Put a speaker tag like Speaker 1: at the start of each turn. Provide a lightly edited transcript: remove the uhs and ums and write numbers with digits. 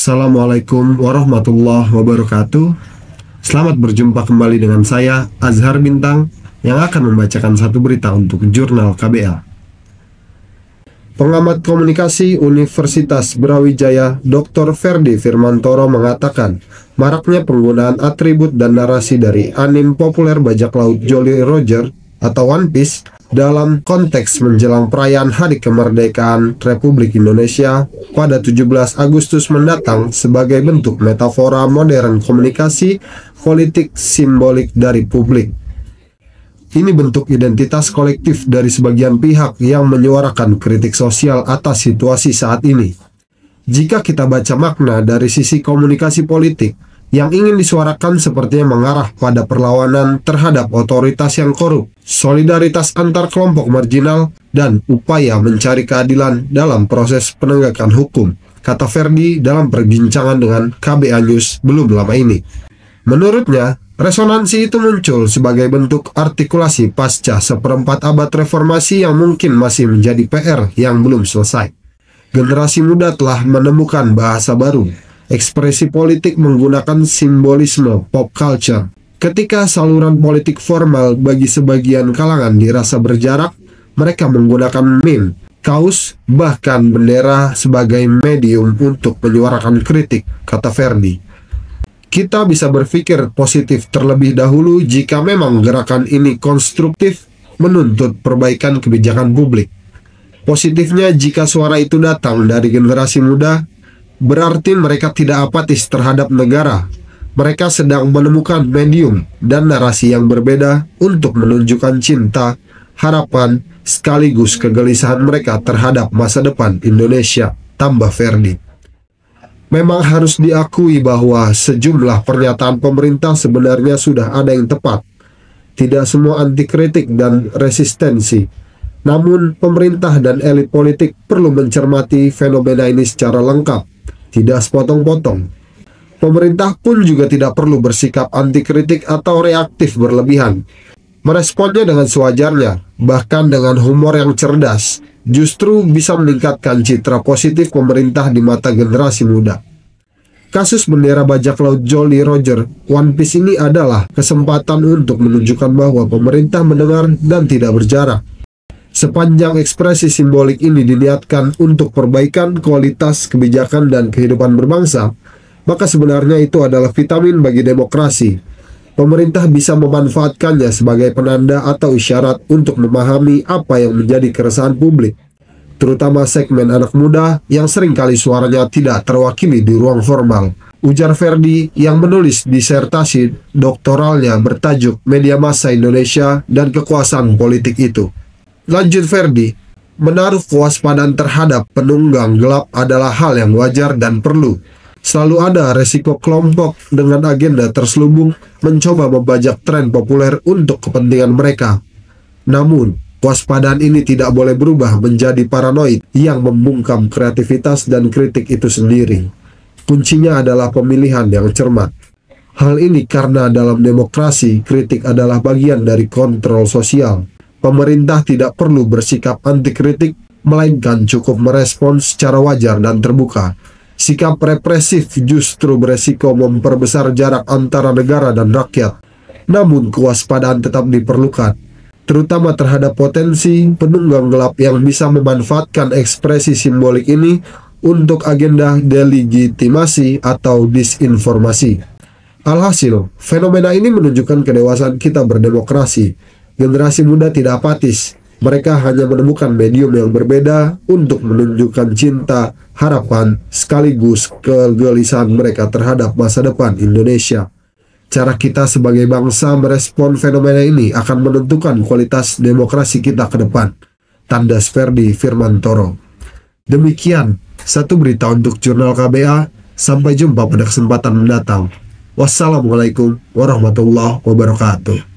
Speaker 1: Assalamualaikum warahmatullahi wabarakatuh. Selamat berjumpa kembali dengan saya, Azhar Bintang, yang akan membacakan satu berita untuk Jurnal KBA. Pengamat komunikasi Universitas Brawijaya, Dr. Ferdy Firmantoro mengatakan, maraknya penggunaan atribut dan narasi dari anime populer bajak laut Jolly Roger atau One Piece dalam konteks menjelang perayaan Hari Kemerdekaan Republik Indonesia pada 17 Agustus mendatang sebagai bentuk metafora modern komunikasi politik simbolik dari publik. Ini bentuk identitas kolektif dari sebagian pihak yang menyuarakan kritik sosial atas situasi saat ini. Jika kita baca makna dari sisi komunikasi politik, yang ingin disuarakan sepertinya mengarah pada perlawanan terhadap otoritas yang korup, solidaritas antar kelompok marginal, dan upaya mencari keadilan dalam proses penegakan hukum, kata Ferdy dalam perbincangan dengan KBA News belum lama ini. Menurutnya, resonansi itu muncul sebagai bentuk artikulasi pasca seperempat abad reformasi yang mungkin masih menjadi PR yang belum selesai. Generasi muda telah menemukan bahasa baru, ekspresi politik menggunakan simbolisme pop culture. Ketika saluran politik formal bagi sebagian kalangan dirasa berjarak, mereka menggunakan meme, kaos, bahkan bendera sebagai medium untuk menyuarakan kritik, kata Ferdy. Kita bisa berpikir positif terlebih dahulu jika memang gerakan ini konstruktif menuntut perbaikan kebijakan publik. Positifnya jika suara itu datang dari generasi muda, berarti mereka tidak apatis terhadap negara. Mereka sedang menemukan medium dan narasi yang berbeda untuk menunjukkan cinta, harapan, sekaligus kegelisahan mereka terhadap masa depan Indonesia, tambah Ferdy. Memang harus diakui bahwa sejumlah pernyataan pemerintah sebenarnya sudah ada yang tepat. Tidak semua anti kritik dan resistensi. Namun, pemerintah dan elit politik perlu mencermati fenomena ini secara lengkap, tidak sepotong-potong. Pemerintah pun juga tidak perlu bersikap anti kritik atau reaktif berlebihan. Meresponnya dengan sewajarnya, bahkan dengan humor yang cerdas, justru bisa meningkatkan citra positif pemerintah di mata generasi muda. Kasus bendera bajak laut Jolly Roger One Piece ini adalah kesempatan untuk menunjukkan bahwa pemerintah mendengar dan tidak berjarak. Sepanjang ekspresi simbolik ini diniatkan untuk perbaikan kualitas kebijakan dan kehidupan berbangsa, maka sebenarnya itu adalah vitamin bagi demokrasi. Pemerintah bisa memanfaatkannya sebagai penanda atau isyarat untuk memahami apa yang menjadi keresahan publik, terutama segmen anak muda yang seringkali suaranya tidak terwakili di ruang formal, ujar Ferdy yang menulis disertasi doktoralnya bertajuk Media Massa Indonesia dan Kekuasaan Politik itu. Lanjut Ferdy, menaruh kewaspadaan terhadap penunggang gelap adalah hal yang wajar dan perlu. Selalu ada resiko kelompok dengan agenda terselubung mencoba membajak tren populer untuk kepentingan mereka. Namun, kewaspadaan ini tidak boleh berubah menjadi paranoid yang membungkam kreativitas dan kritik itu sendiri. Kuncinya adalah pemilihan yang cermat. Hal ini karena dalam demokrasi, kritik adalah bagian dari kontrol sosial. Pemerintah tidak perlu bersikap anti kritik, melainkan cukup merespons secara wajar dan terbuka. Sikap represif justru beresiko memperbesar jarak antara negara dan rakyat. Namun kewaspadaan tetap diperlukan, terutama terhadap potensi penunggang gelap yang bisa memanfaatkan ekspresi simbolik ini untuk agenda delegitimasi atau disinformasi. Alhasil, fenomena ini menunjukkan kedewasaan kita berdemokrasi. Generasi muda tidak apatis. Mereka hanya menemukan medium yang berbeda untuk menunjukkan cinta, harapan, sekaligus kegelisahan mereka terhadap masa depan Indonesia. Cara kita sebagai bangsa merespon fenomena ini akan menentukan kualitas demokrasi kita ke depan, tandas Ferdy Firmantoro. Demikian satu berita untuk Jurnal KBA. Sampai jumpa pada kesempatan mendatang. Wassalamualaikum warahmatullahi wabarakatuh.